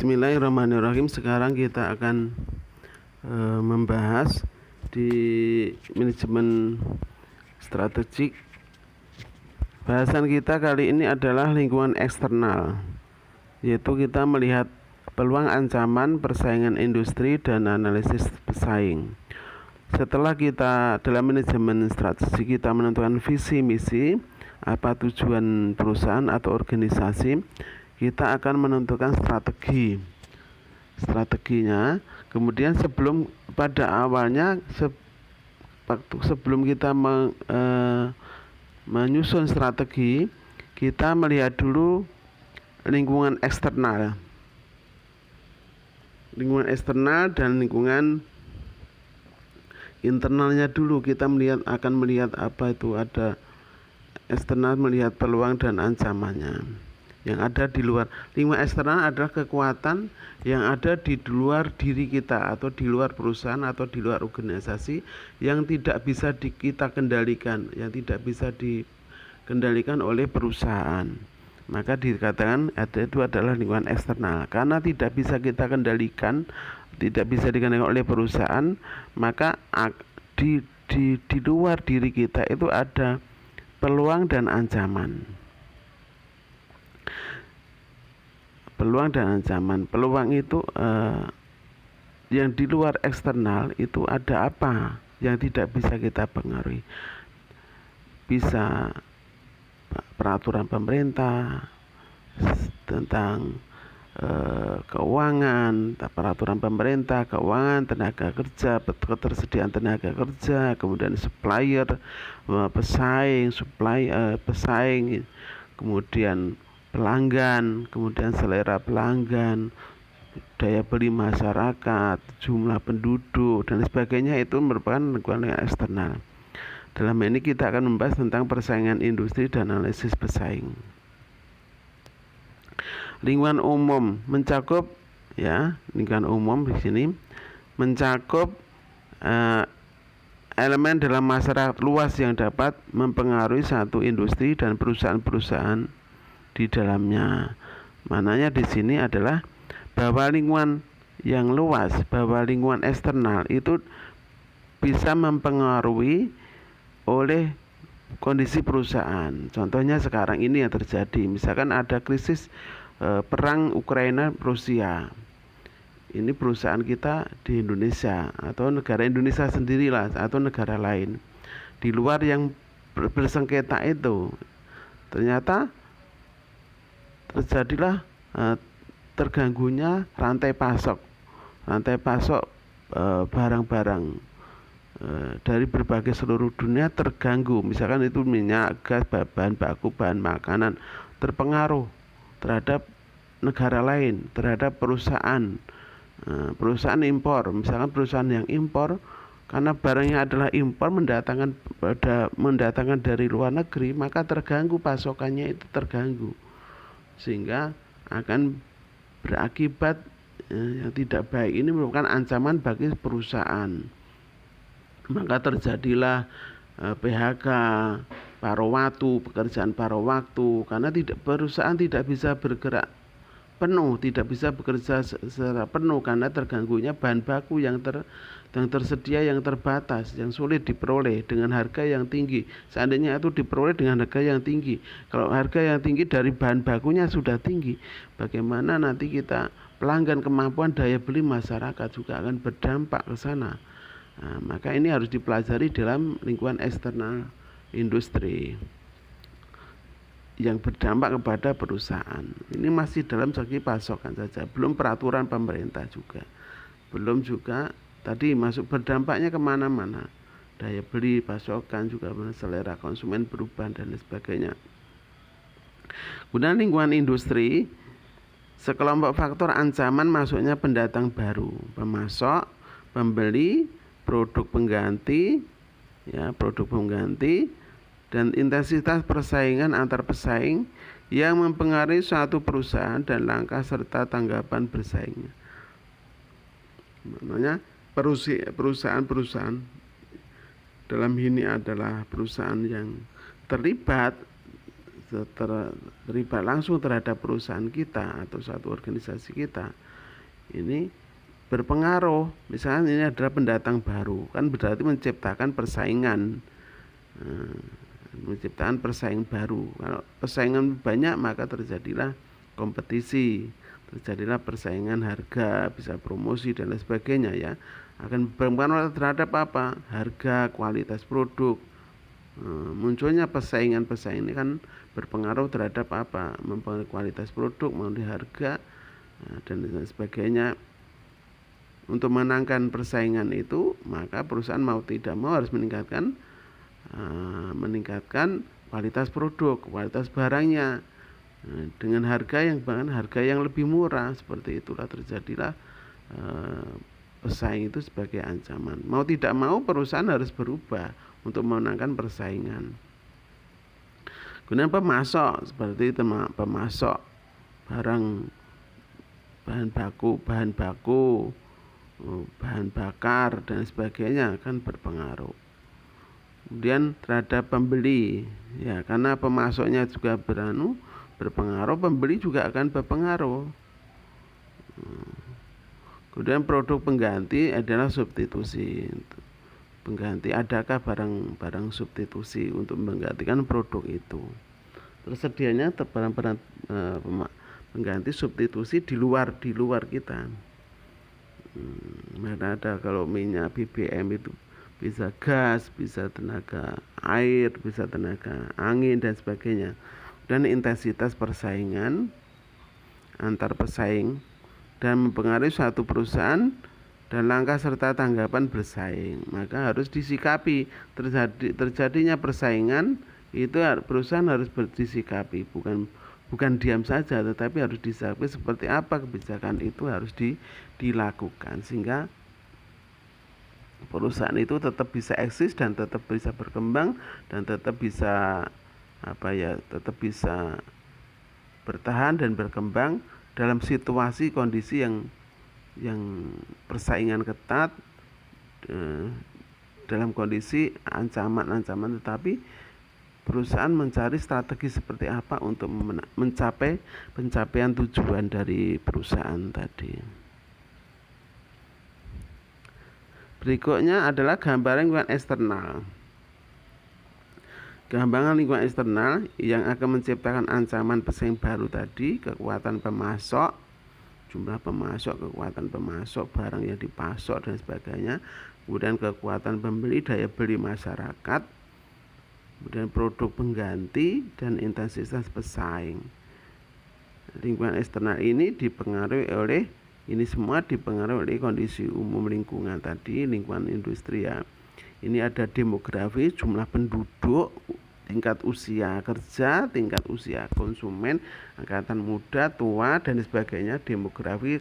Bismillahirrahmanirrahim. Sekarang kita akan membahas di manajemen strategik. Bahasan kita kali ini adalah lingkungan eksternal, yaitu kita melihat peluang, ancaman, persaingan industri, dan analisis pesaing. Setelah kita dalam manajemen strategi kita menentukan visi misi, apa tujuan perusahaan atau organisasi, kita akan menentukan strateginya. Kemudian pada awalnya sebelum kita menyusun strategi, kita melihat dulu lingkungan eksternal dan lingkungan internalnya dulu. Kita akan melihat apa itu, ada eksternal, melihat peluang dan ancamannya yang ada di luar. Lingkungan eksternal adalah kekuatan yang ada di luar diri kita, atau di luar perusahaan, atau di luar organisasi, yang tidak bisa kita kendalikan, yang tidak bisa dikendalikan oleh perusahaan. Maka dikatakan itu adalah lingkungan eksternal. Karena tidak bisa kita kendalikan, tidak bisa dikendalikan oleh perusahaan, maka di luar diri kita itu ada peluang dan ancaman. Peluang itu yang di luar eksternal itu ada apa yang tidak bisa kita pengaruhi. Bisa peraturan pemerintah tentang keuangan, peraturan pemerintah, keuangan, tenaga kerja, ketersediaan tenaga kerja, kemudian supplier, pesaing, kemudian pelanggan, kemudian selera pelanggan, daya beli masyarakat, jumlah penduduk, dan sebagainya. Itu merupakan lingkungan eksternal. Dalam ini kita akan membahas tentang persaingan industri dan analisis pesaing. Lingkungan umum mencakup, lingkungan umum di sini mencakup elemen dalam masyarakat luas yang dapat mempengaruhi satu industri dan perusahaan-perusahaan di dalamnya. Mananya di sini adalah bahwa lingkungan yang luas, bahwa lingkungan eksternal itu bisa mempengaruhi oleh kondisi perusahaan. Contohnya sekarang ini yang terjadi, misalkan ada krisis perang Ukraina Rusia. Ini perusahaan kita di Indonesia, atau negara Indonesia sendirilah, atau negara lain di luar yang bersengketa itu, ternyata terjadilah terganggunya rantai pasok barang-barang dari berbagai seluruh dunia terganggu. Misalkan itu minyak, gas, bahan baku, bahan makanan terpengaruh terhadap negara lain, terhadap perusahaan impor. Misalkan perusahaan yang impor, karena barangnya adalah impor, mendatangkan dari luar negeri, maka terganggu, pasokannya itu terganggu, sehingga akan berakibat yang tidak baik. Ini merupakan ancaman bagi perusahaan. Maka terjadilah PHK, paruh waktu, pekerjaan paruh waktu, karena perusahaan tidak bisa bergerak penuh, tidak bisa bekerja secara penuh, karena terganggunya bahan baku yang tersedia, yang terbatas, yang sulit diperoleh dengan harga yang tinggi. Seandainya itu diperoleh dengan harga yang tinggi, kalau harga yang tinggi dari bahan bakunya sudah tinggi, bagaimana nanti kita pelanggan, kemampuan daya beli masyarakat juga akan berdampak ke sana. Maka ini harus dipelajari dalam lingkungan eksternal industri yang berdampak kepada perusahaan. Ini masih dalam segi pasokan saja, belum peraturan pemerintah juga, belum juga tadi masuk berdampaknya kemana-mana, daya beli, pasokan, juga selera konsumen berubah dan sebagainya. Kemudian lingkungan industri, sekelompok faktor ancaman masuknya pendatang baru, pemasok, pembeli, produk pengganti, dan intensitas persaingan antar pesaing yang mempengaruhi suatu perusahaan dan langkah serta tanggapan bersaingnya. Maknanya perusahaan dalam ini adalah perusahaan yang terlibat langsung terhadap perusahaan kita atau suatu organisasi kita, ini berpengaruh. Misalnya ini adalah pendatang baru, kan berarti menciptakan persaingan, menciptakan persaing baru. Kalau persaingan banyak maka terjadilah kompetisi, terjadilah persaingan harga, bisa promosi dan lain sebagainya ya. Akan berpengaruh terhadap apa? Harga, kualitas produk. Munculnya persaingan ini kan berpengaruh terhadap apa? Mempengaruhi kualitas produk, mempengaruhi harga dan lain sebagainya. Untuk menangkan persaingan itu, maka perusahaan mau tidak mau harus meningkatkan kualitas produk, kualitas barangnya, dengan harga yang lebih murah. Seperti itulah terjadilah pesaing itu sebagai ancaman. Mau tidak mau perusahaan harus berubah untuk memenangkan persaingan. Kemudian pemasok, seperti itu, pemasok barang, bahan baku, bahan bakar dan sebagainya akan berpengaruh. Kemudian terhadap pembeli, ya, karena pemasoknya juga berpengaruh, pembeli juga akan berpengaruh. Kemudian produk pengganti adalah substitusi. Pengganti, adakah barang substitusi untuk menggantikan produk itu? Tersedianya barang-barang pengganti substitusi di luar kita. Mana ada, kalau minyak BBM itu bisa gas, bisa tenaga air, bisa tenaga angin dan sebagainya. Dan intensitas persaingan antar pesaing dan mempengaruhi suatu perusahaan dan langkah serta tanggapan bersaing. Maka harus disikapi terjadinya persaingan itu, perusahaan harus disikapi, bukan diam saja, tetapi harus disikapi seperti apa kebijakan itu harus dilakukan sehingga perusahaan itu tetap bisa eksis dan tetap bisa berkembang dan tetap bisa tetap bisa bertahan dan berkembang dalam situasi kondisi yang persaingan ketat, dalam kondisi ancaman, tetapi perusahaan mencari strategi seperti apa untuk mencapai pencapaian tujuan dari perusahaan tadi. Berikutnya adalah gambaran lingkungan eksternal. Gambaran lingkungan eksternal yang akan menciptakan ancaman pesaing baru tadi, kekuatan pemasok, jumlah pemasok, kekuatan pemasok, barang yang dipasok dan sebagainya. Kemudian kekuatan pembeli, daya beli masyarakat, kemudian produk pengganti dan intensitas pesaing. Lingkungan eksternal ini semua dipengaruhi oleh kondisi umum lingkungan tadi, lingkungan industri ya. Ini ada demografi, jumlah penduduk, tingkat usia kerja, tingkat usia konsumen, angkatan muda, tua dan sebagainya, demografi,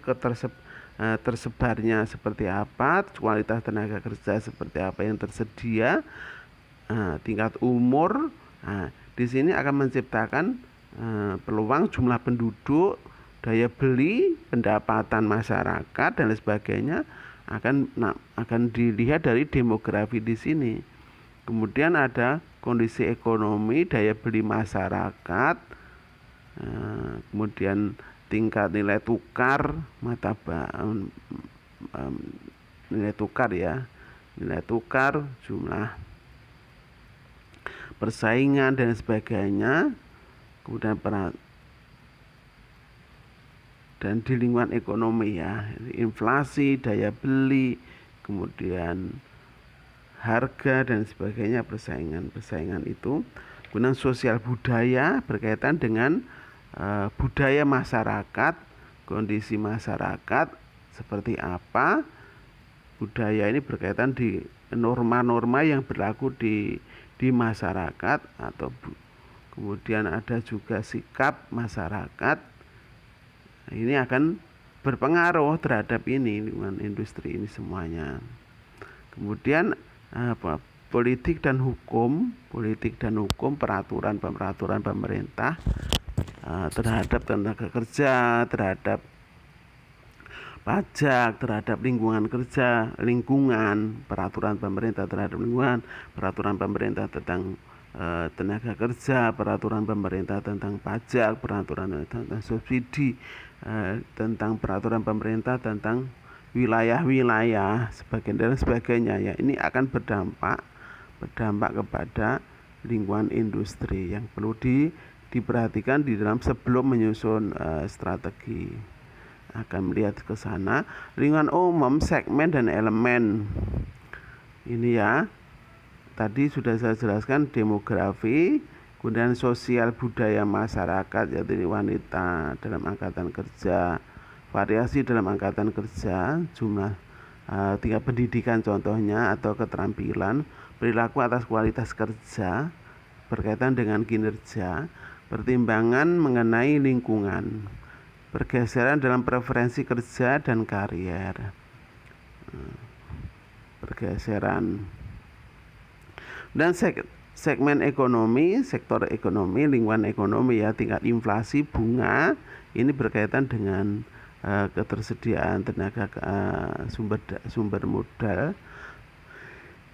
tersebarnya seperti apa, kualitas tenaga kerja seperti apa yang tersedia, tingkat umur. Di sini akan menciptakan peluang jumlah penduduk, daya beli, pendapatan masyarakat dan lain sebagainya akan dilihat dari demografi di sini. Kemudian ada kondisi ekonomi, daya beli masyarakat, kemudian tingkat nilai tukar nilai tukar, jumlah persaingan dan sebagainya. Kemudian dan di lingkungan ekonomi ya, inflasi, daya beli, kemudian harga dan sebagainya, persaingan itu. Kemudian sosial budaya berkaitan dengan budaya masyarakat, kondisi masyarakat seperti apa. Budaya ini berkaitan di norma-norma yang berlaku di masyarakat, atau kemudian ada juga sikap masyarakat. Ini akan berpengaruh terhadap lingkungan industri ini semuanya. Kemudian politik dan hukum, peraturan pemerintah terhadap tenaga kerja, terhadap pajak, terhadap lingkungan, peraturan pemerintah terhadap lingkungan, peraturan pemerintah tentang tenaga kerja, peraturan pemerintah tentang pajak, peraturan tentang subsidi, tentang peraturan pemerintah tentang wilayah-wilayah sebagian dan sebagainya ya. Ini akan berdampak kepada lingkungan industri yang perlu diperhatikan di dalam sebelum menyusun strategi. Akan melihat ke sana lingkungan umum, segmen dan elemen. Ini ya. Tadi sudah saya jelaskan demografi, kemudian sosial budaya masyarakat, yaitu wanita dalam angkatan kerja, variasi dalam angkatan kerja, jumlah tingkat pendidikan contohnya atau keterampilan, perilaku atas kualitas kerja berkaitan dengan kinerja, pertimbangan mengenai lingkungan, pergeseran dalam preferensi kerja dan karier, pergeseran. Dan segmen ekonomi, sektor ekonomi, lingkungan ekonomi ya, tingkat inflasi, bunga, ini berkaitan dengan ketersediaan tenaga sumber modal.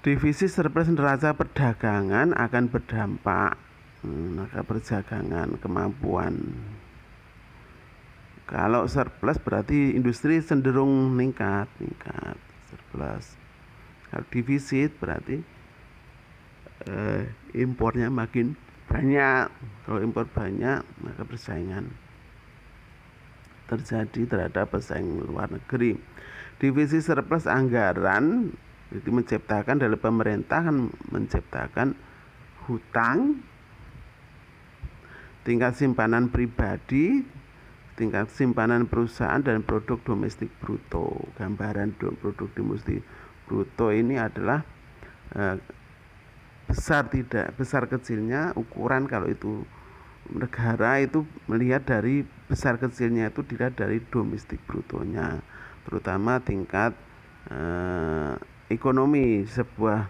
Defisit surplus neraca perdagangan akan berdampak neraca perdagangan, kemampuan. Kalau surplus berarti industri cenderung meningkat surplus. Kalau defisit berarti impornya makin banyak. Kalau impor banyak, maka persaingan terjadi terhadap pesaing luar negeri. Defisit surplus anggaran itu menciptakan dari pemerintah kan menciptakan hutang, tingkat simpanan pribadi, tingkat simpanan perusahaan dan produk domestik bruto. Gambaran produk domestik bruto ini adalah besar kecilnya ukuran. Kalau itu negara itu melihat dari besar kecilnya itu dilihat dari domestik brutonya, terutama tingkat ekonomi sebuah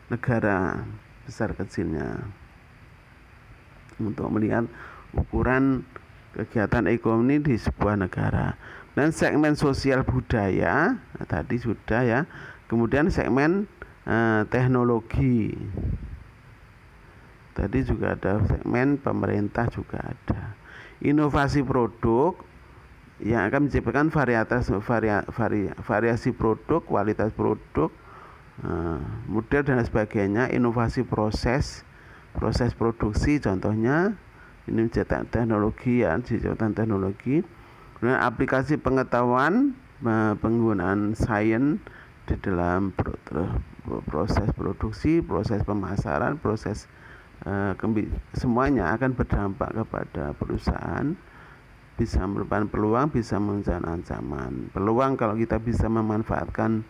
negara besar kecilnya untuk melihat ukuran kegiatan ekonomi di sebuah negara. Dan segmen sosial budaya tadi sudah ya. Kemudian segmen teknologi tadi juga ada, segmen pemerintah juga ada. Inovasi produk yang akan menciptakan variasi produk, kualitas produk, model dan sebagainya. Inovasi proses produksi contohnya ini mencetak teknologi ya, diciptakan teknologi. Kemudian aplikasi pengetahuan, penggunaan sains di dalam proses produksi, proses pemasaran, proses semuanya akan berdampak kepada perusahaan. Bisa merupakan peluang, bisa menjadi ancaman. Peluang kalau kita bisa memanfaatkan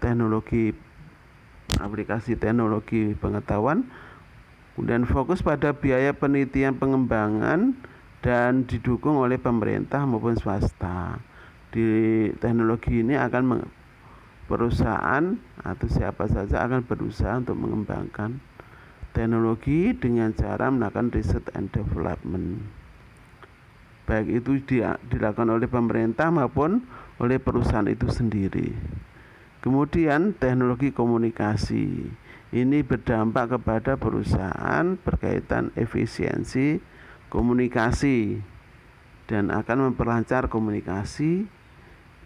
teknologi, aplikasi teknologi pengetahuan, kemudian fokus pada biaya penelitian pengembangan dan didukung oleh pemerintah maupun swasta. Di teknologi ini akan perusahaan atau siapa saja akan berusaha untuk mengembangkan teknologi dengan cara melakukan riset and development, baik itu dilakukan oleh pemerintah maupun oleh perusahaan itu sendiri. Kemudian teknologi komunikasi ini berdampak kepada perusahaan berkaitan efisiensi komunikasi dan akan memperlancar komunikasi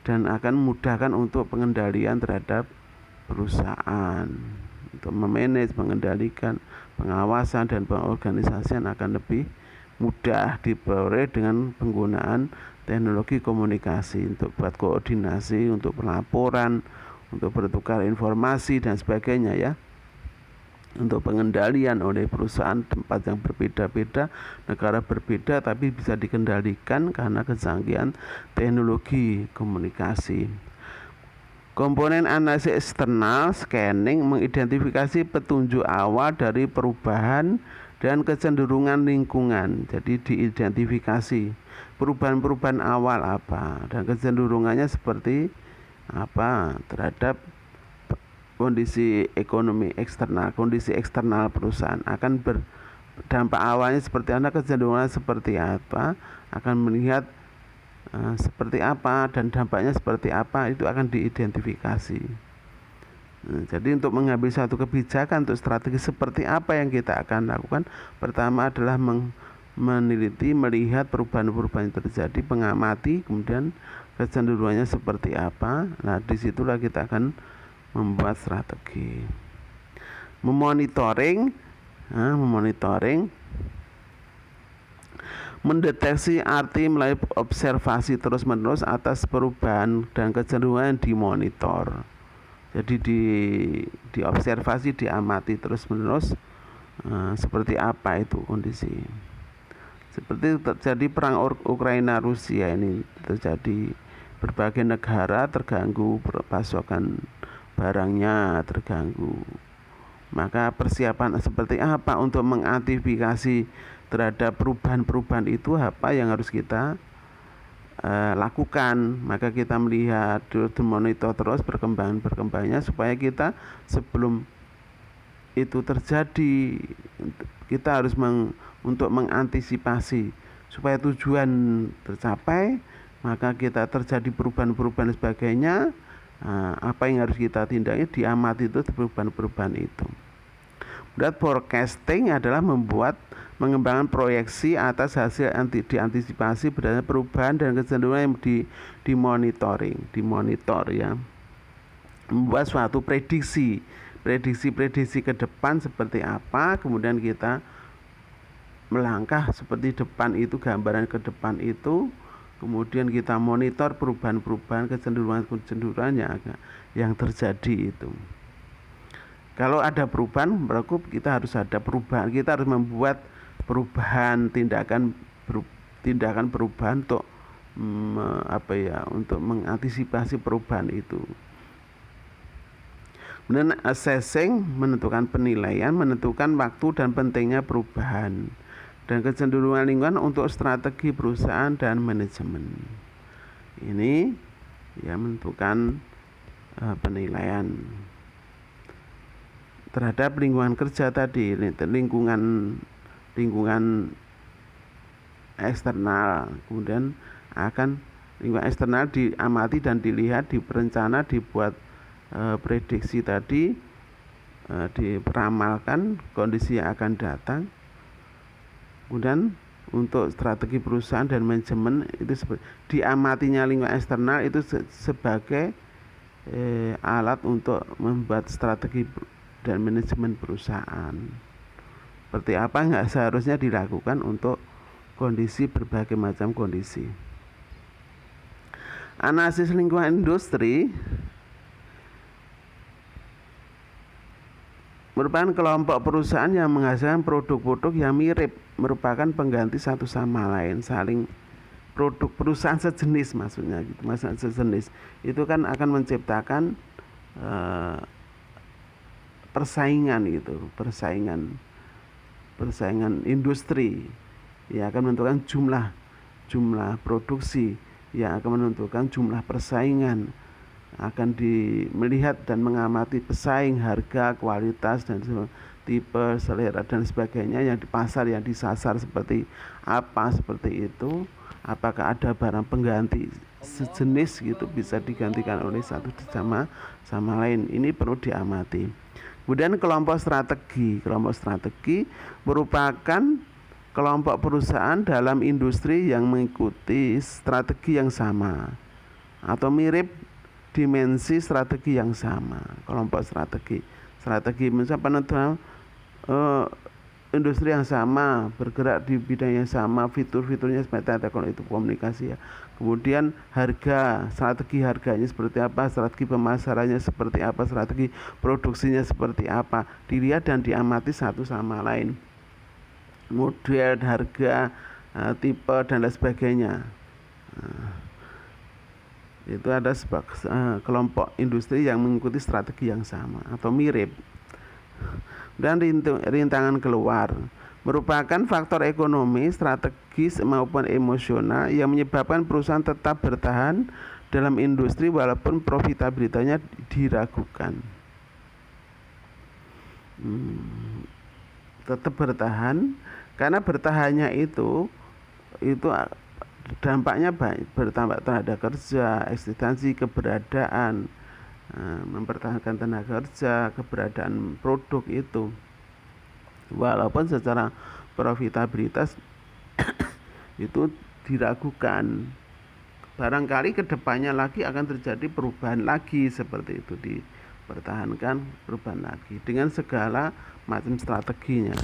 dan akan memudahkan untuk pengendalian terhadap perusahaan, untuk memanage, mengendalikan, pengawasan dan pengorganisasian akan lebih mudah diperoleh dengan penggunaan teknologi komunikasi untuk buat koordinasi, untuk pelaporan, untuk bertukar informasi dan sebagainya ya. Untuk pengendalian oleh perusahaan tempat yang berbeda-beda, negara berbeda, tapi bisa dikendalikan karena kecanggihan teknologi komunikasi. Komponen analisis eksternal, scanning, mengidentifikasi petunjuk awal dari perubahan dan kecenderungan lingkungan. Jadi diidentifikasi perubahan-perubahan awal apa dan kecenderungannya seperti apa terhadap kondisi ekonomi eksternal, kondisi eksternal perusahaan akan berdampak awalnya seperti apa, kecenderungan seperti apa, akan melihat seperti apa dan dampaknya seperti apa, itu akan diidentifikasi. Jadi untuk mengambil satu kebijakan untuk strategi seperti apa yang kita akan lakukan, pertama adalah meneliti, melihat perubahan-perubahan yang terjadi, mengamati, kemudian kecenderungannya seperti apa. Nah, disitulah kita akan membuat strategi. Memonitoring, mendeteksi arti melalui observasi terus-menerus atas perubahan dan kecenderungan yang dimonitor. Jadi diobservasi, diamati terus-menerus seperti apa itu kondisi. Seperti terjadi perang Ukraina Rusia ini terjadi, berbagai negara terganggu, pasokan barangnya terganggu. Maka persiapan seperti apa untuk mengantisipasi terhadap perubahan-perubahan itu, apa yang harus kita lakukan. Maka kita melihat terus, monitor terus perkembangannya supaya kita sebelum itu terjadi, kita harus untuk mengantisipasi supaya tujuan tercapai. Maka kita terjadi perubahan-perubahan dan sebagainya, apa yang harus kita tindaknya, diamati itu perubahan-perubahan itu. Kemudian forecasting adalah mengembangkan proyeksi atas hasil diantisipasi berdasarkan perubahan dan kecenderungan yang dimonitor ya. Membuat suatu prediksi ke depan seperti apa, kemudian kita melangkah seperti depan itu, gambaran ke depan itu, kemudian kita monitor perubahan-perubahan, kecenderungan yang terjadi itu. Kalau ada perubahan, berarti kita harus ada perubahan. Kita harus membuat perubahan, tindakan perubahan untuk untuk mengantisipasi perubahan itu. Kemudian assessing, menentukan penilaian, menentukan waktu dan pentingnya perubahan dan kecenderungan lingkungan untuk strategi perusahaan dan manajemen. Ini ya menentukan penilaian terhadap lingkungan kerja tadi, lingkungan eksternal. Kemudian akan lingkungan eksternal diamati dan dilihat, diperencana, dibuat prediksi tadi, diperamalkan kondisi yang akan datang. Kemudian untuk strategi perusahaan dan manajemen itu diamatinya lingkungan eksternal itu sebagai alat untuk membuat strategi dan manajemen perusahaan. Seperti apa nggak seharusnya dilakukan untuk kondisi, berbagai macam kondisi. Analisis lingkungan industri merupakan kelompok perusahaan yang menghasilkan produk-produk yang mirip, merupakan pengganti satu sama lain, saling produk perusahaan sejenis, maksudnya gitu. Maksudnya sejenis itu kan akan menciptakan persaingan gitu, persaingan industri yang akan menentukan jumlah produksi, yang akan menentukan jumlah persaingan, akan melihat dan mengamati pesaing, harga, kualitas, dan tipe, selera dan sebagainya yang di pasar yang disasar seperti apa, seperti itu. Apakah ada barang pengganti sejenis gitu bisa digantikan oleh satu sama lain, ini perlu diamati. Kemudian kelompok strategi merupakan kelompok perusahaan dalam industri yang mengikuti strategi yang sama atau mirip dimensi strategi yang sama. Kelompok strategi misalnya penentuan industri yang sama, bergerak di bidang yang sama, fitur-fiturnya seperti apa, kalau itu komunikasi ya. Kemudian strategi harganya seperti apa, strategi pemasarannya seperti apa, strategi produksinya seperti apa, dilihat dan diamati satu sama lain. Model, harga, tipe dan lain sebagainya. Itu ada kelompok industri yang mengikuti strategi yang sama atau mirip. Dan rintangan keluar merupakan faktor ekonomi, strategis maupun emosional yang menyebabkan perusahaan tetap bertahan dalam industri walaupun profitabilitasnya diragukan. Tetap bertahan karena bertahannya itu dampaknya baik, bertambah tenaga kerja, eksistensi, keberadaan, mempertahankan tenaga kerja, keberadaan produk itu. Walaupun secara profitabilitas itu diragukan. Barangkali kedepannya lagi akan terjadi perubahan lagi seperti itu, dipertahankan perubahan lagi dengan segala macam strateginya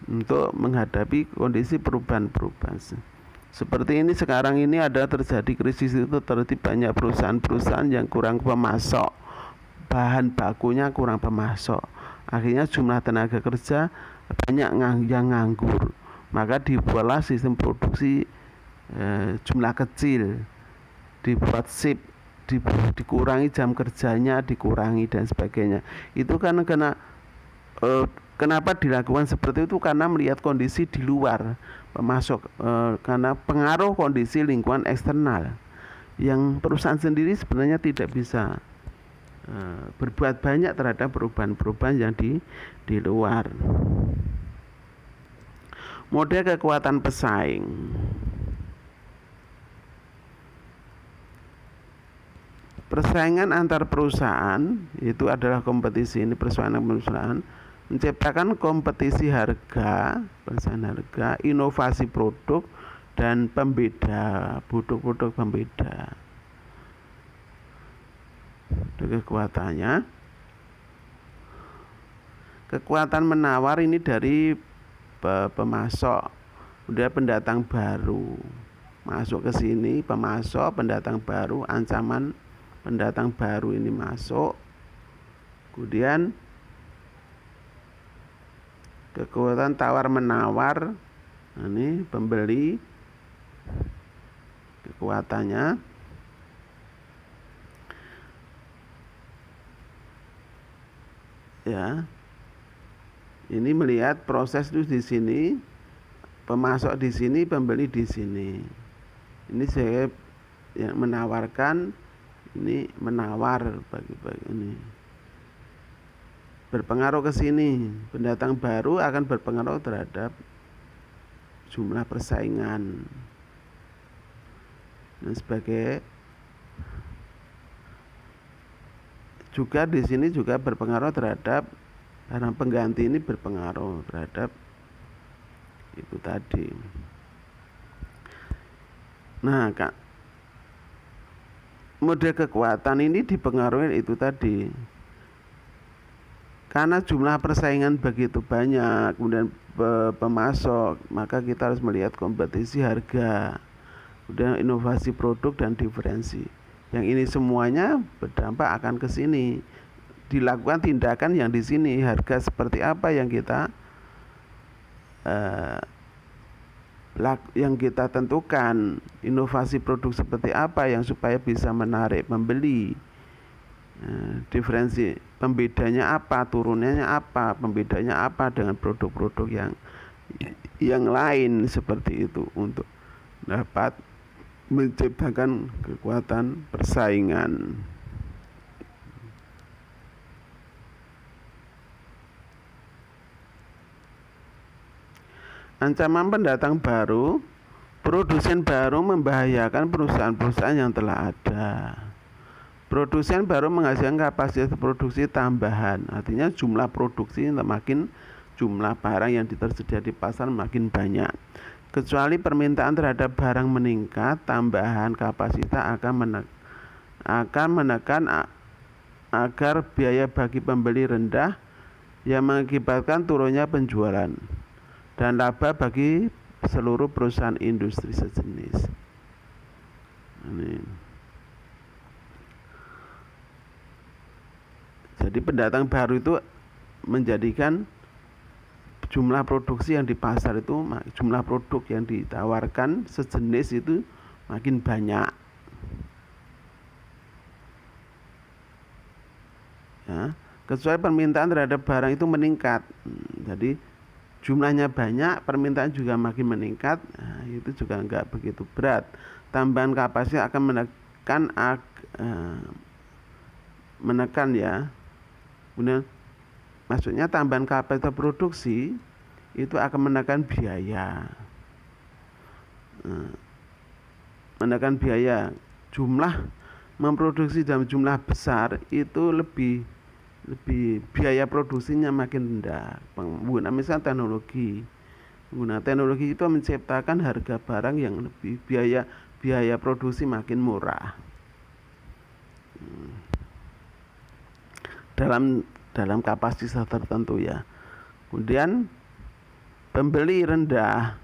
untuk menghadapi kondisi perubahan-perubahan. Seperti ini sekarang ini ada terjadi krisis itu terjadi banyak perusahaan-perusahaan yang kurang pemasok, bahan bakunya kurang pemasok, akhirnya jumlah tenaga kerja banyak yang nganggur, maka dibuatlah sistem produksi jumlah kecil, dibuat shift, dikurangi jam kerjanya, dikurangi dan sebagainya. Itu kan kenapa dilakukan seperti itu, karena melihat kondisi di luar pemasok, karena pengaruh kondisi lingkungan eksternal yang perusahaan sendiri sebenarnya tidak bisa berbuat banyak terhadap perubahan-perubahan yang di luar. Model kekuatan pesaing. Persaingan antar perusahaan itu adalah kompetisi, ini persaingan perusahaan menciptakan kompetisi harga, persaingan harga, inovasi produk dan pembeda, produk-produk pembeda. Kekuatannya, kekuatan menawar ini dari pemasok, udah pendatang baru masuk ke sini, pemasok, pendatang baru, ancaman pendatang baru ini masuk, kemudian kekuatan tawar menawar, ini pembeli, kekuatannya ya, ini melihat proses itu di sini, pemasok di sini, pembeli di sini. Ini saya yang menawarkan, ini menawar bagi ini berpengaruh ke sini. Pendatang baru akan berpengaruh terhadap jumlah persaingan dan sebagai juga di sini juga berpengaruh terhadap barang pengganti, ini berpengaruh terhadap itu tadi. Nah, Kak, model kekuatan ini dipengaruhi itu tadi, karena jumlah persaingan begitu banyak, kemudian pemasok, maka kita harus melihat kompetisi harga, kemudian inovasi produk dan diferensi. Yang ini semuanya berdampak akan ke sini, dilakukan tindakan yang di sini, harga seperti apa yang kita tentukan, inovasi produk seperti apa yang supaya bisa menarik pembeli, diferensi pembedanya apa, turunannya apa, pembedanya apa dengan produk-produk yang lain seperti itu untuk dapat menciptakan kekuatan persaingan. Ancaman pendatang baru, produsen baru membahayakan perusahaan-perusahaan yang telah ada. Produsen baru menghasilkan kapasitas produksi tambahan, artinya jumlah produksi makin, jumlah barang yang tersedia di pasar makin banyak. Kecuali permintaan terhadap barang meningkat, tambahan kapasitas akan menekan agar biaya bagi pembeli rendah, yang mengakibatkan turunnya penjualan dan laba bagi seluruh perusahaan industri sejenis. Ini. Jadi pendatang baru itu menjadikan jumlah produksi yang di pasar itu, jumlah produk yang ditawarkan sejenis itu makin banyak. Ya, kecuali permintaan terhadap barang itu meningkat. Jadi jumlahnya banyak, permintaan juga makin meningkat, nah, itu juga enggak begitu berat. Tambahan kapasitas akan menekan ya. Kemudian maksudnya tambahan kapasitas produksi itu akan menekan biaya. Menekan biaya, jumlah memproduksi dalam jumlah besar itu lebih biaya produksinya makin rendah. Pengguna misal teknologi itu menciptakan harga barang yang lebih biaya produksi makin murah. Dalam kapasitas tertentu ya. Kemudian pembeli rendah,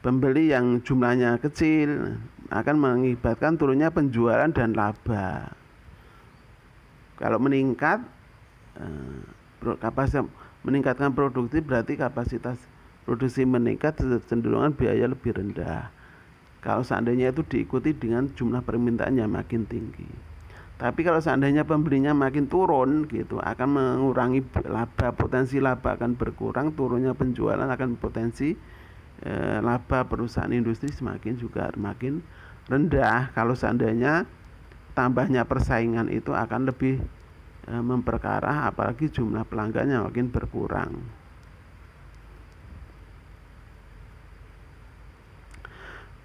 pembeli yang jumlahnya kecil akan mengakibatkan turunnya penjualan dan laba. Kalau meningkat, kapasitas meningkatkan produksi berarti kapasitas produksi meningkat, cenderungan biaya lebih rendah. Kalau seandainya itu diikuti dengan jumlah permintaan yang makin tinggi. Tapi kalau seandainya pembelinya makin turun gitu, akan mengurangi laba, potensi laba akan berkurang, turunnya penjualan akan potensi laba perusahaan industri semakin rendah. Kalau seandainya tambahnya persaingan itu akan lebih memperkarah, apalagi jumlah pelanggannya makin berkurang.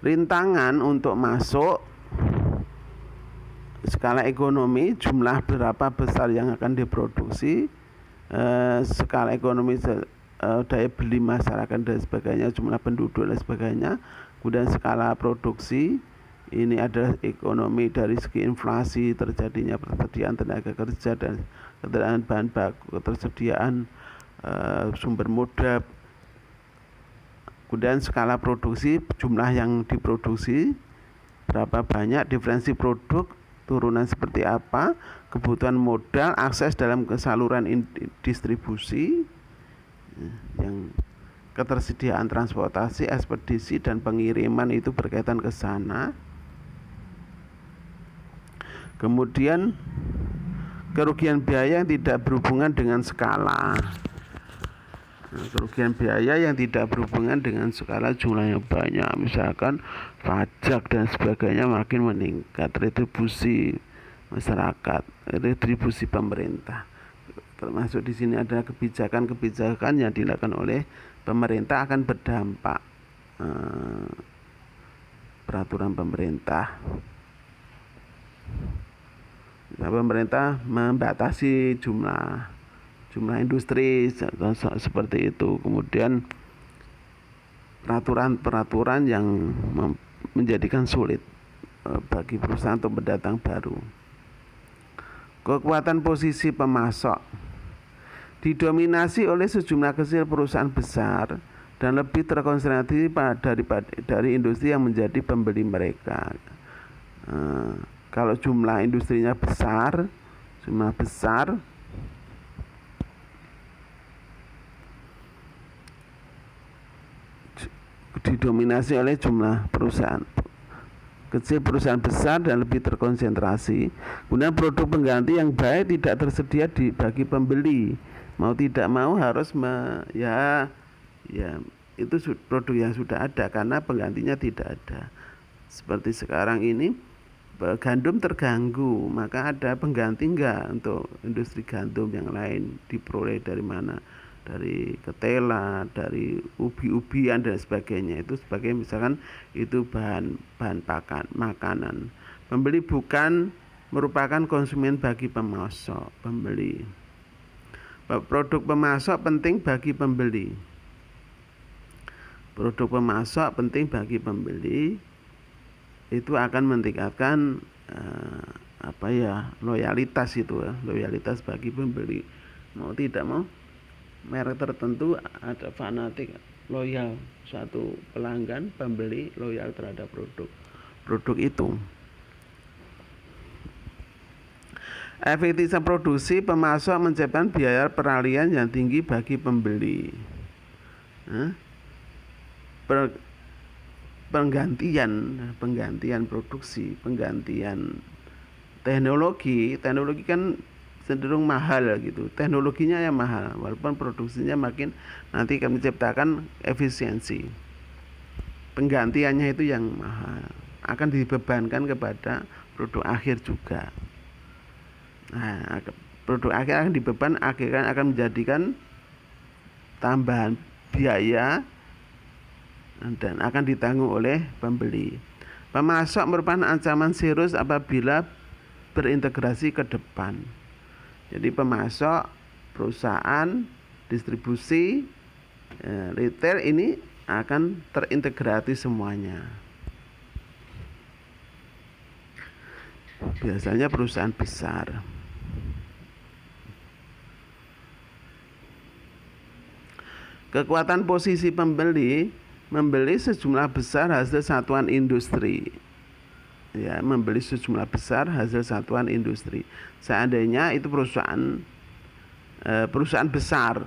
Rintangan untuk masuk skala ekonomi, jumlah berapa besar yang akan diproduksi, skala ekonomi, daya beli masyarakat dan sebagainya, jumlah penduduk dan sebagainya. Kemudian skala produksi, ini adalah ekonomi dari segi inflasi, terjadinya persediaan tenaga kerja dan ketersediaan bahan baku, ketersediaan sumber modal. Kemudian skala produksi, jumlah yang diproduksi berapa banyak, diferensi produk, turunan seperti apa, kebutuhan modal, akses dalam saluran distribusi, yang ketersediaan transportasi, ekspedisi dan pengiriman itu berkaitan ke sana. Kemudian kerugian biaya yang tidak berhubungan dengan skala. Kerugian biaya yang tidak berhubungan dengan skala jumlahnya banyak, misalkan pajak dan sebagainya makin meningkat, retribusi masyarakat, retribusi pemerintah. Termasuk di sini ada kebijakan yang dilakukan oleh pemerintah akan berdampak, peraturan pemerintah. Nah, pemerintah membatasi jumlah industri seperti itu. Kemudian peraturan yang menjadikan sulit bagi perusahaan untuk mendatang baru. Kekuatan posisi pemasok didominasi oleh sejumlah kecil perusahaan besar dan lebih terkonsentrasi dari industri yang menjadi pembeli mereka. Kalau jumlah industrinya besar, didominasi oleh jumlah perusahaan kecil, perusahaan besar dan lebih terkonsentrasi. Kemudian produk pengganti yang baik tidak tersedia bagi pembeli. Mau tidak mau harus itu produk yang sudah ada karena penggantinya tidak ada. Seperti sekarang ini gandum terganggu, maka ada pengganti enggak untuk industri gandum yang lain, diperoleh dari mana? Dari ketela, dari ubi-ubian dan sebagainya. Itu sebagai misalkan itu bahan makanan. Pembeli bukan merupakan konsumen bagi pemasok, pembeli. Produk pemasok penting bagi pembeli. Produk pemasok penting bagi pembeli. Itu akan meningkatkan loyalitas loyalitas bagi pembeli. Mau tidak mau merek tertentu ada fanatik loyal, satu pelanggan pembeli loyal terhadap produk itu. Efektivitas produksi pemasok menciptakan biaya peralihan yang tinggi bagi pembeli. Penggantian produksi, penggantian teknologi kan cenderung mahal gitu. Teknologinya yang mahal, walaupun produksinya makin nanti akan menciptakan efisiensi. Penggantiannya itu yang mahal, akan dibebankan kepada produk akhir juga. Nah, produk akhir akan menjadikan tambahan biaya dan akan ditanggung oleh pembeli. Pemasok merupakan ancaman serius apabila berintegrasi ke depan. Jadi pemasok, perusahaan, distribusi, retail ini akan terintegrasi semuanya. Biasanya perusahaan besar. Kekuatan posisi pembeli, membeli sejumlah besar hasil satuan industri. Ya, membeli sejumlah besar hasil satuan industri. Seandainya itu perusahaan besar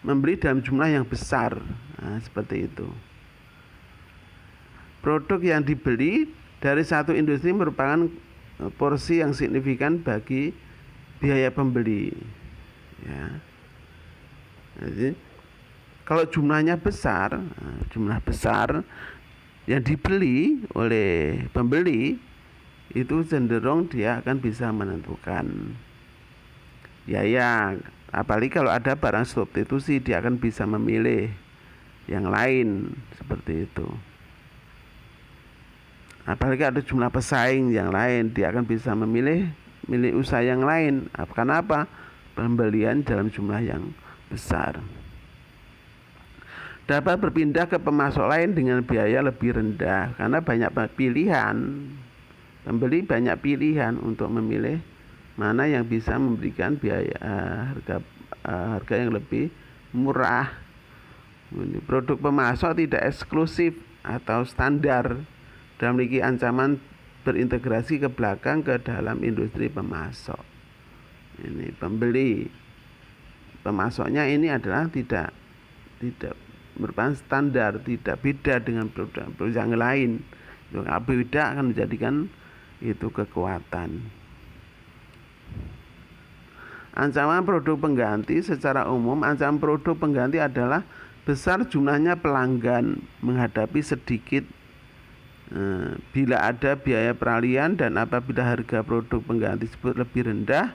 membeli dalam jumlah yang besar. Nah, seperti itu. Produk yang dibeli dari satu industri merupakan porsi yang signifikan bagi biaya pembeli. Ya. Jadi, kalau jumlah besar yang dibeli oleh pembeli itu cenderung dia akan bisa menentukan biaya. Apalagi kalau ada barang substitusi, dia akan bisa memilih yang lain seperti itu. Apalagi ada jumlah pesaing yang lain, dia akan bisa memilih usaha yang lain. Karena apa? Pembelian dalam jumlah yang besar. Dapat berpindah ke pemasok lain dengan biaya lebih rendah karena banyak pilihan. Pembeli banyak pilihan untuk memilih mana yang bisa memberikan biaya harga yang lebih murah. Produk pemasok tidak eksklusif atau standar dan memiliki ancaman berintegrasi ke belakang ke dalam industri pemasok. Ini pembeli. Pemasoknya ini adalah tidak merupakan standar, tidak beda dengan produk yang lain. Yang beda akan menjadikan itu kekuatan. Ancaman produk pengganti secara umum, ancaman produk pengganti adalah besar jumlahnya pelanggan menghadapi sedikit bila ada biaya peralihan dan apabila harga produk pengganti tersebut lebih rendah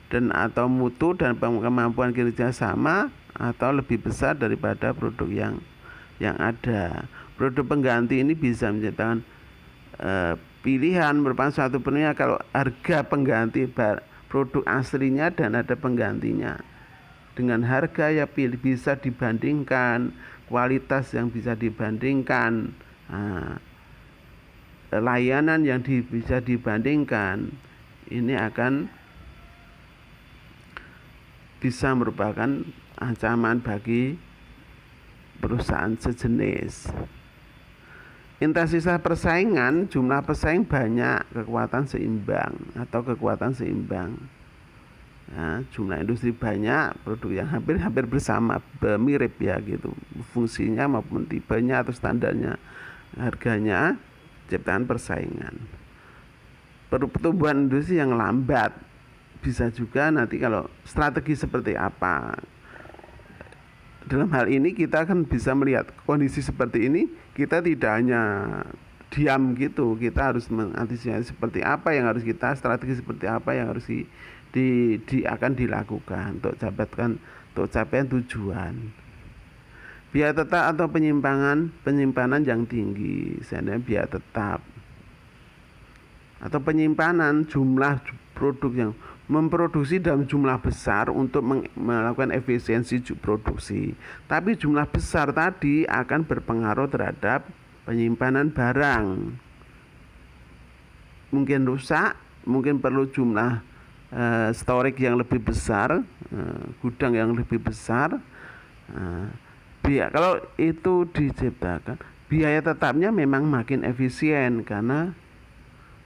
dan atau mutu dan kemampuan kinerja sama atau lebih besar daripada produk yang ada. Produk pengganti ini bisa menciptakan pilihan merupakan suatu penuhnya kalau harga pengganti produk aslinya dan ada penggantinya dengan harga yang bisa dibandingkan, kualitas yang bisa dibandingkan, layanan yang bisa dibandingkan, ini akan bisa merupakan ancaman bagi perusahaan sejenis. Intensitas persaingan, jumlah pesaing banyak, kekuatan seimbang. Nah, jumlah industri banyak, produk yang hampir bersama, mirip ya gitu, fungsinya maupun tipenya atau standarnya, harganya, ciptaan persaingan. Pertumbuhan industri yang lambat, bisa juga nanti kalau strategi seperti apa. Dalam hal ini kita akan bisa melihat kondisi seperti ini, kita tidak hanya diam gitu, kita harus mengantisipasi seperti apa yang harus kita, strategi seperti apa yang harus akan dilakukan untuk capaian tujuan. Biaya tetap atau penyimpanan yang tinggi, seandainya biaya tetap atau penyimpanan jumlah produk yang memproduksi dalam jumlah besar untuk melakukan efisiensi produksi. Tapi jumlah besar tadi akan berpengaruh terhadap penyimpanan barang. Mungkin rusak, mungkin perlu jumlah storage yang lebih besar, gudang yang lebih besar. Kalau itu diciptakan, biaya tetapnya memang makin efisien karena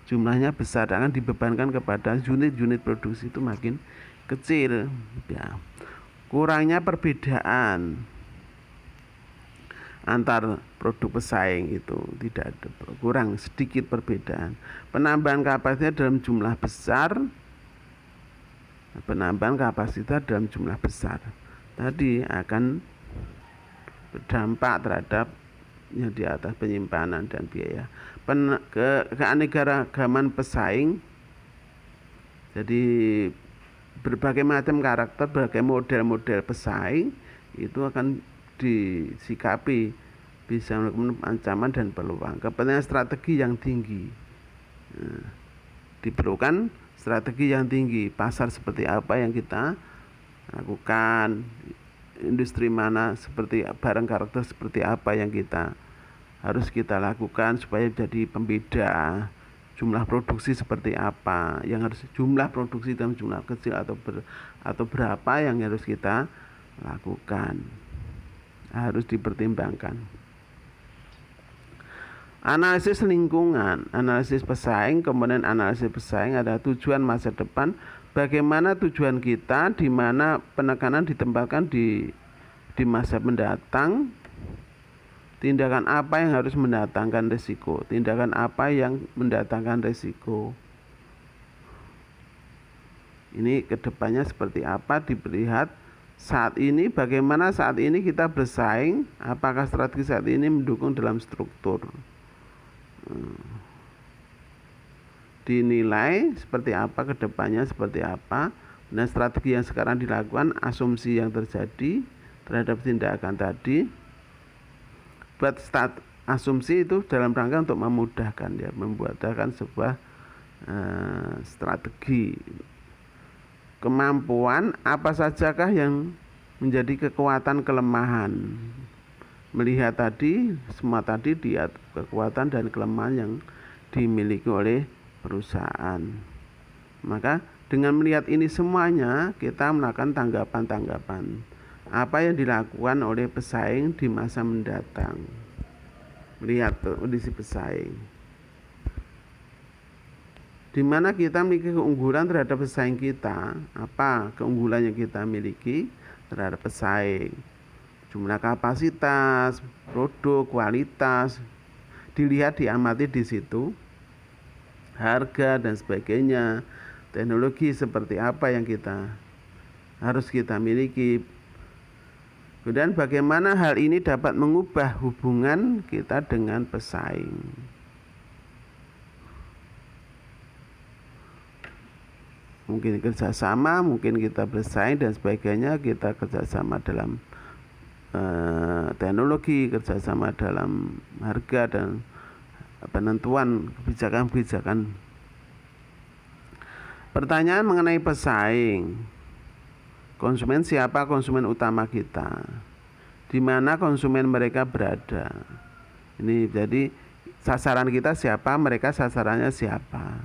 jumlahnya besar, akan dibebankan kepada unit-unit produksi itu makin kecil. Ya. Kurangnya perbedaan antar produk pesaing itu tidak ada, kurang sedikit perbedaan. Penambahan kapasitas dalam jumlah besar, tadi akan berdampak terhadap yang di atas penyimpanan dan biaya. Keanekaragaman pesaing, jadi berbagai macam karakter, berbagai model-model pesaing itu akan disikapi bisa melakukan ancaman dan peluang. Kepentingan strategi yang tinggi. Diperlukan strategi yang tinggi. Pasar seperti apa yang kita lakukan, industri mana, seperti barang karakter seperti apa yang harus kita lakukan supaya jadi pembeda. Jumlah produksi seperti apa yang harus, jumlah produksi dalam jumlah kecil atau berapa yang harus kita lakukan, harus dipertimbangkan. Analisis lingkungan, analisis pesaing. Komponen analisis pesaing adalah tujuan masa depan. Bagaimana tujuan kita, di mana penekanan ditempatkan di masa mendatang. Tindakan apa yang harus mendatangkan risiko? Tindakan apa yang mendatangkan risiko? Ini kedepannya seperti apa? Dilihat saat ini, bagaimana saat ini kita bersaing. Apakah strategi saat ini mendukung dalam struktur? Dinilai seperti apa, kedepannya seperti apa. Nah, strategi yang sekarang dilakukan, asumsi yang terjadi terhadap tindakan tadi. Buat asumsi itu dalam rangka untuk memudahkan, ya, memudahkan sebuah strategi. Kemampuan apa sajakah yang menjadi kekuatan kelemahan? Melihat tadi, semua tadi lihat kekuatan dan kelemahan yang dimiliki oleh perusahaan. Maka dengan melihat ini semuanya, kita melakukan tanggapan-tanggapan apa yang dilakukan oleh pesaing di masa mendatang. Melihat kondisi pesaing, di mana kita memiliki keunggulan terhadap pesaing kita. Apa keunggulan yang kita miliki terhadap pesaing? Jumlah kapasitas, produk, kualitas, dilihat, diamati di situ. Harga dan sebagainya, teknologi seperti apa yang harus kita miliki. Kemudian bagaimana hal ini dapat mengubah hubungan kita dengan pesaing. Mungkin kerjasama, mungkin kita bersaing dan sebagainya. Kita kerjasama dalam teknologi, kerjasama dalam harga dan penentuan kebijakan-kebijakan. Pertanyaan mengenai pesaing. Konsumen siapa konsumen utama kita? Di mana konsumen mereka berada? Ini jadi sasaran kita siapa, mereka sasarannya siapa.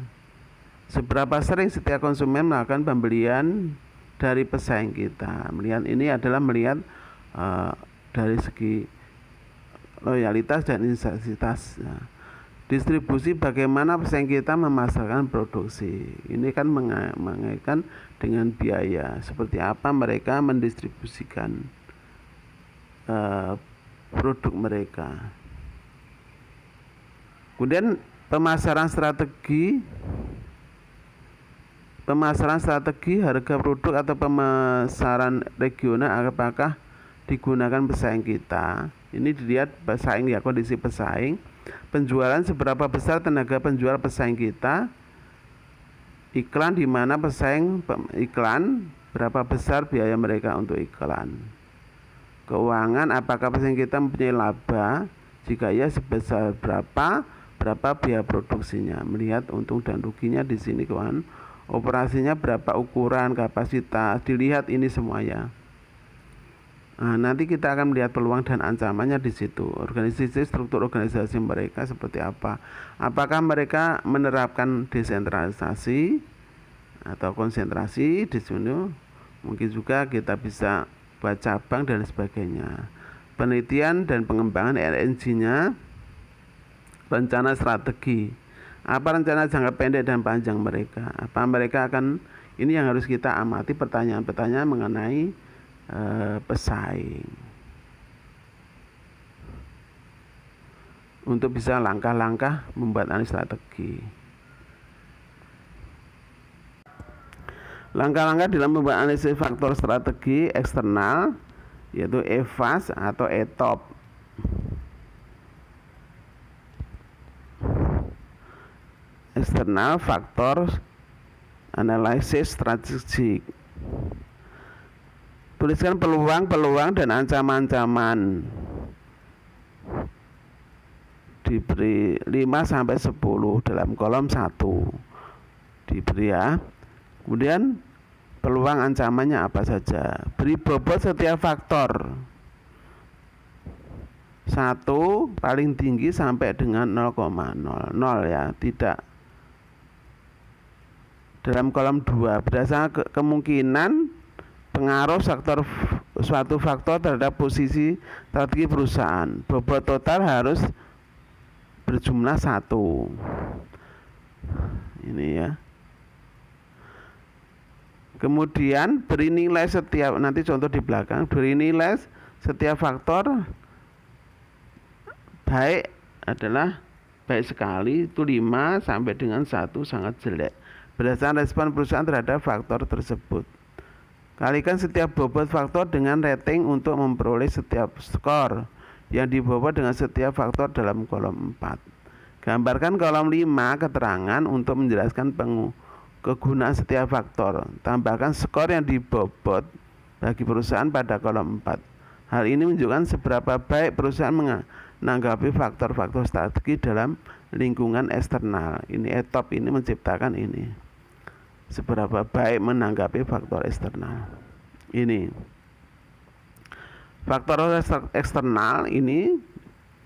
Seberapa sering setiap konsumen melakukan pembelian dari pesaing kita? Melihat ini adalah melihat dari segi loyalitas dan intensitas. Distribusi, bagaimana pesaing kita memasarkan produksi. Ini kan mengaitkan dengan biaya. Seperti apa mereka mendistribusikan produk mereka. Kemudian pemasaran strategi, harga produk atau pemasaran regional, apakah digunakan pesaing kita. Ini dilihat pesaing, ya, kondisi pesaing. Penjualan, seberapa besar tenaga penjual pesaing kita. Iklan, di mana pesaing iklan, berapa besar biaya mereka untuk iklan. Keuangan, apakah pesaing kita mempunyai laba, jika ya sebesar berapa biaya produksinya. Melihat untung dan ruginya di sini. Keuangan, operasinya berapa, ukuran, kapasitas, dilihat ini semuanya. Nah, nanti kita akan melihat peluang dan ancamannya di situ. Organisasi, struktur organisasi mereka seperti apa? Apakah mereka menerapkan desentralisasi atau konsentrasi di sini? Mungkin juga kita bisa buat cabang dan sebagainya. Penelitian dan pengembangan R&D-nya, rencana strategi. Apa rencana jangka pendek dan panjang mereka? Apa mereka akan, ini yang harus kita amati, pertanyaan-pertanyaan mengenai pesaing, untuk bisa langkah-langkah membuat analisis strategi. Langkah-langkah dalam membuat analisis faktor strategi eksternal, yaitu EFAS atau ETOP. External Factor Analysis Strategic. Tuliskan peluang dan ancaman-ancaman. diberi 5 sampai 10 dalam kolom 1 diberi ya. Kemudian peluang ancamannya apa saja? Beri bobot setiap faktor 1 paling tinggi sampai dengan 0,00 ya, tidak. Dalam kolom 2 berdasarkan kemungkinan pengaruh suatu faktor terhadap posisi strategi perusahaan. Bobot total harus berjumlah 1. Ini ya. Kemudian beri nilai setiap, nanti contoh di belakang, beri nilai setiap faktor. Baik adalah baik sekali itu 5 sampai dengan 1 sangat jelek. Berdasarkan respon perusahaan terhadap faktor tersebut. Kalikan setiap bobot faktor dengan rating untuk memperoleh setiap skor yang dibobot dengan setiap faktor dalam kolom 4. Gambarkan kolom 5 keterangan untuk menjelaskan kegunaan setiap faktor. Tambahkan skor yang dibobot bagi perusahaan pada kolom 4. Hal ini menunjukkan seberapa baik perusahaan menanggapi faktor-faktor strategi dalam lingkungan eksternal. Ini ETOP ini menciptakan ini. Seberapa baik menanggapi faktor eksternal. Ini. Faktor eksternal ini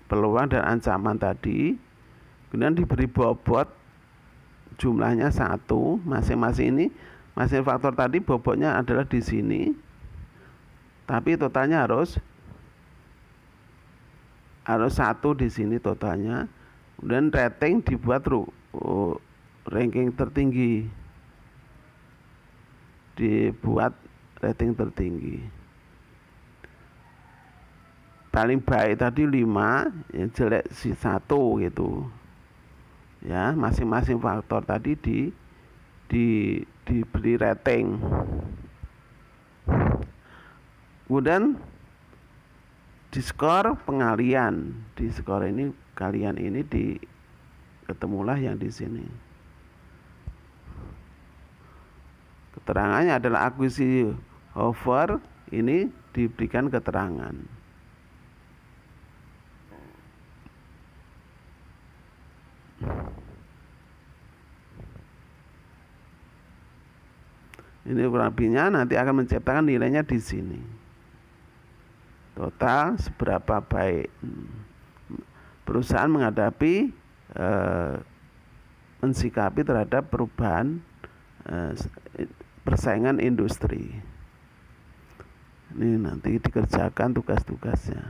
peluang dan ancaman tadi. Kemudian diberi bobot jumlahnya 1, masing-masing ini, masing faktor tadi bobotnya adalah di sini, tapi totalnya harus 1 di sini totalnya. Kemudian rating dibuat ranking tertinggi, dibuat rating tertinggi. Paling baik tadi 5, yang jelek 1 gitu. Ya, masing-masing faktor tadi diberi rating. Kemudian di skor pengalian, di skor ini kalian ini ketemulah yang di sini. Keterangannya adalah akuisisi offer, ini diberikan keterangan. Ini kurang lebihnya nanti akan menciptakan nilainya di sini. Total seberapa baik perusahaan menghadapi mensikapi terhadap perubahan persaingan industri. Ini nanti dikerjakan tugas-tugasnya.